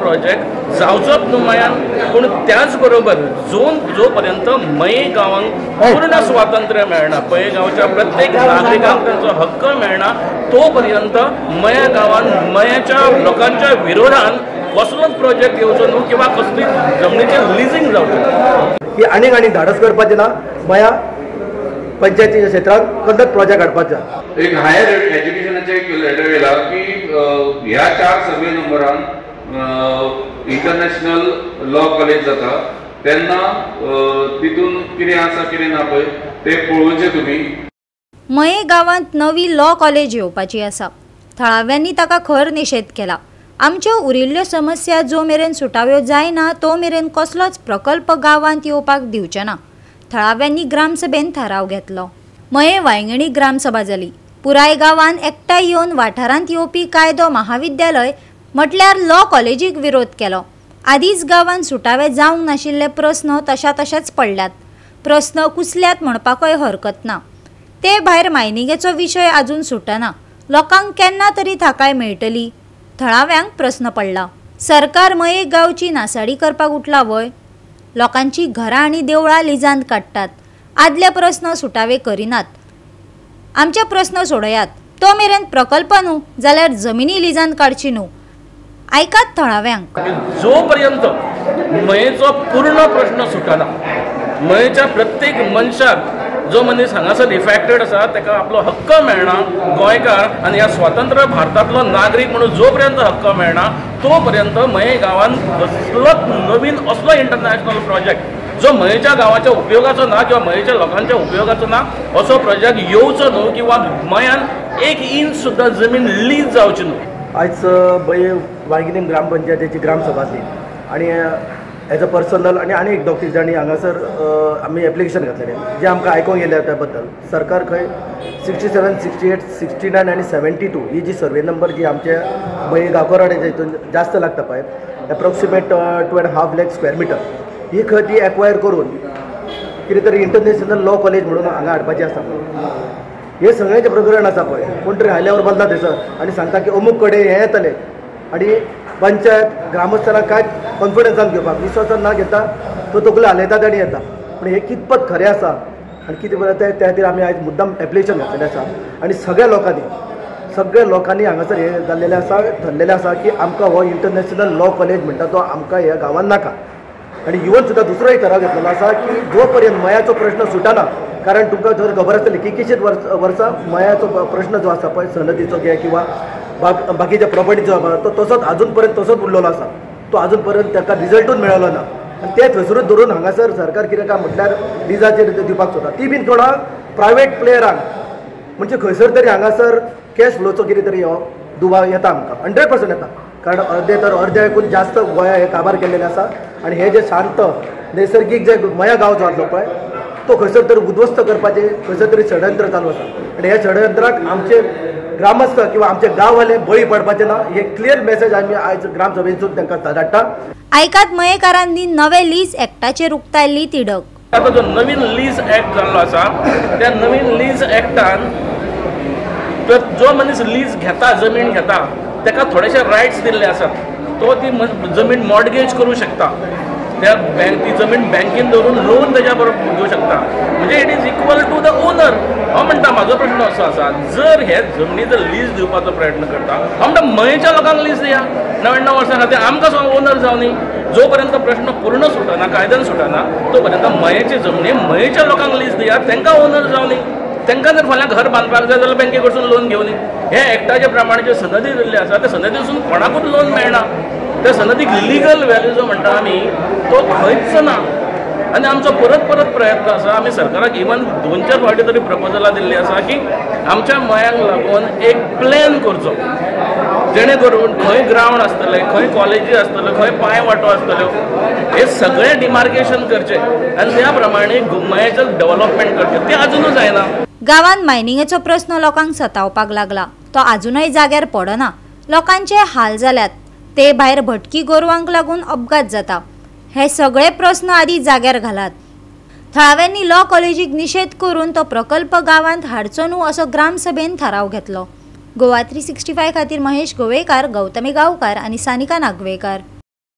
Project जावचोच न्हू मयान, पूण त्याच बरोबर जो पर्यंत मये गांवांक पूर्ण स्वातंत्र्य मेळना, मये गांवच्या प्रत्येक नागरिकांक तांचो हक्क मेळना, तो पर्यंत मया गांवांत मयाच्या लोकांच्या विरोधान कसलोच प्रोजेक्ट येवचो न्हू किंवा कसली जमनीचें लिजींग जावचें की आनीक धाडस करपाचें ना. मया पंचायतीच्या क्षेत्रात कंदत प्रोजेक्ट हाडपाचो. एक हायर एज्युकेशनाचे एक लेटर येयला की ह्या 4 सर्वे नंबरान इंटरनॅशनल लॉ कॉलेज जाता तेन्ना तितून कितें आसा कितें ना पळय ते पळोवचें तुमी. मये गांवांत नवी लॉ कॉलेज येवपाची आसा. थळाव्यांनी ताका खर निशेध केला. आमच्यो उरिल्ल्यो समस्या जो मेरेन सुटाव्यो जायना तो मेरेन कसलोच प्रकल्प गांवांत येवपाक दिवचे ना. थळाव्यांनी ग्रामसभेन थाराव घेतलो. मये वांयगणी ग्रामसभा जाली. पुराय गांवांत एकठांय येवन वाठारांत येवपी कायदो महाविद्यालय म्हटल्यार लॉ कॉलेजीक विरोध केलो. आदींच गांवांत सुटावे जावंक नाशिल्ले प्रस्न तशाच पडल्यात. प्रस्न कुसल्यात म्हणपाकय हरकत ना. ते भायर मायनिंगेचो विशय आजून सुटना. लोकांक केन्ना तरी थाकाय मेळटली. थळाव्यांक प्रस्न पडला. सरकार मये गांवची नासाडी करपाक उठला वय. लोकांची घरां आनी देवळां लिजांत काडटात. आदले प्रस्न सुटावे करिनात. आमचे प्रस्न सोडयात. तो मेरेन प्रकल्प न्हू जाल्यार जमिनी लिजांत काडची न्हू. आयकात थळाव्यांक. जो पर्यंत मयेचो पूर्ण प्रश्न सुटना, मयेच्या प्रत्येक मनशाक जो मनीस हांगासर इफेक्टेड आसा ताका आपलो हक्क मेळना, गोंयकार आनी ह्या स्वतंत्र भारतांतलो नागरीक म्हणून जो पर्यंत हक्क मेळना तो पर्यंत मये गांवांत कसलोच नवीन असलो इंटरनॅशनल प्रोजेक्ट जो मयेच्या गांवाच्या उपयोगाचो ना किंवा मयेच्या लोकांच्या उपयोगाचो ना असो प्रोजेक्ट येवचो न्हू किंवा मयान 1 इंच सुद्दां जमीन लीज जावची न्हू. आयज मये वांयगिणी ग्रामपंचायतीची ग्रामसभा आसली आनी एज अ पर्सनल आनी एक 2-3 जाणी हांगासर आमी एप्लिकेशन घातलेलें जें आमकां आयकूंक येयलें त्या बद्दल. सरकार खंय 67, 68, 69 आनी 72 ही जी सर्वे नंबर जी आमचे मये गांवकराड्याच्या हितून जास्त लागता पळय एप्रोक्सिमेट 2.5 लाख स्क्वेअर मिटर ही खंय ती एक्वायर करून कितें तरी इंटरनॅशनल लॉ कॉलेज म्हणून हांगा हाडपाचें आसा. हे सगळेंचें प्रकरण आसा पळय. कोण तरी हायल्यावर बसला थंयसर आनी सांगता की अमूक कडेन हें येतलें आनी पंचायत ग्रामस्थांना कांय कॉन्फिडन्सान घेवपाक विश्वासान ना घेता तो तकले हालयतात आनी येता. पूण हे कितपत खरें आसा आनी कितें बरें त्या खातीर आमी आयज मुद्दाम एप्लिकेशन घातलेलें आसा आनी सगळ्या लोकांनी हांगासर हें जाल्लेलें आसा, ठरलेलें आसा की आमकां हो इंटरनॅशनल लॉ कॉलेज म्हणटा तो आमकां ह्या गांवांत नाका. आनी इवन सुद्दां दुसरो एक ठराव घेतलेलो आसा की जो पर्यंत मयाचो प्रश्न सुटना, कारण तुमकां जर खबर आसतली की कितलींशींच वर्सां मयाचो प्रश्न जो आसा पळय सनदीचो घे किंवा बाकीच्या प्रॉपर्टीचो आसा तो तसोच आजून पर्यंत तसोच उरलेलो आसा. तो आजून पर्यंत ताका रिजल्टूच मेळलो ना. आनी ते थंयसरूच धरून हांगासर सरकार कितें काय म्हटल्यार लिजाचेर दिवपाक सोदता ती बीन थोडा प्रायवेट प्लेयरांक म्हणजे खंयसर तरी हांगासर कॅश फ्लोचो कितें तरी हो दुबाव येता आमकां 100% येता. कारण अर्ध्याकून जास्त गोंया हे काबार केल्लेले आसा आनी हे जे शांत नैसर्गीक जे मया गांव जो आसलो पळय तो खंयसर तरी उद्ध्वस्त करपाचें खंयसर तरी षडयंत्र चालू आसा. आनी हे षडयंत्राक आमचे ग्रामस्थ किंवा आमचे गांववाले बळी पडपाचे ना हे क्लियर मेसेज आमी आयज ग्रामसभेतून तांकां धाडटा. आयकात मयेकारांनी नवे लीज एक्टाचेर उक्तायल्ली तिडक. आता जो नवीन लीज एक्ट जाल्लो आसा त्या नवीन लीज एक्टान जो मनीस लीज घेता जमीन घेता ताका थोडेशे रायट्स दिल्ले आसात. तो ती जमीन मॉर्टगेज करूं शकता. ती जमीन बँकेन दवरून लोन तेज्या बरोबर घेवं शकता. म्हणजे it is equal to the owner. हांव म्हणटा म्हाजो प्रश्न असो आसा जर हे जमनी जर लीज दिवपाचो प्रयत्न करता हांव म्हणटा मयेच्या लोकांक लीज दिया 99 वर्सां खातीर आमकां ओनर जावं न्ही. जो पर्यंत प्रश्न पूर्ण सुटना कायद्यान सुटना तो पर्यंत मयेची जमनी मयेच्या लोकांक लीज दिया तांकां ओनर जावं न्ही. तांकां जर फाल्यां घर बांदपाक जाय जाल्यार बँके कडसून लोन घेवं न्ही. हे एक्टाच्या प्रमाणे जे सनदी दिल्ले आसा त्या सनदीसून कोणाकूच लोन मेळना. त्या सनदीक लिगल व्हॅल्यू जो म्हणटा आमी तो खंयच ना. आनी आमचो परत प्रयत्न आसा आमी सरकाराक इवन 2-4 फावटी तरी प्रपोजलां दिल्ली आसा की आमच्या मयांक लागून एक प्लॅन करचो जेणे करून खंय ग्रावंड आसतले खंय कॉलेजी आसतल्यो खंय पांय वाटो आसतल्यो हे सगळें डिमार्केशन करचें आनी त्या प्रमाणे मयाचें डेव्हलपमेंट करचें. तें अजुनूच जायना. गांवांत मायनिंगेचो प्रस्न लोकांक सतावपाक लागला. तो अजूनय जाग्यार पडना. लोकांचे हाल जाल्यात. ते भायर भटकी गोरवांक लागून अपघात जाता. हे सगळे प्रस्न आदी जाग्यार घालात. थळाव्यांनी लॉ कॉलेजीक निशेध करून तो प्रकल्प गांवांत हाडचो न्हू असो ग्रामसभेन थाराव घेतलो. गोवा 365 खातीर महेश गोवेकार, गौतमी गांवकार आनी सानिका नागवेकर.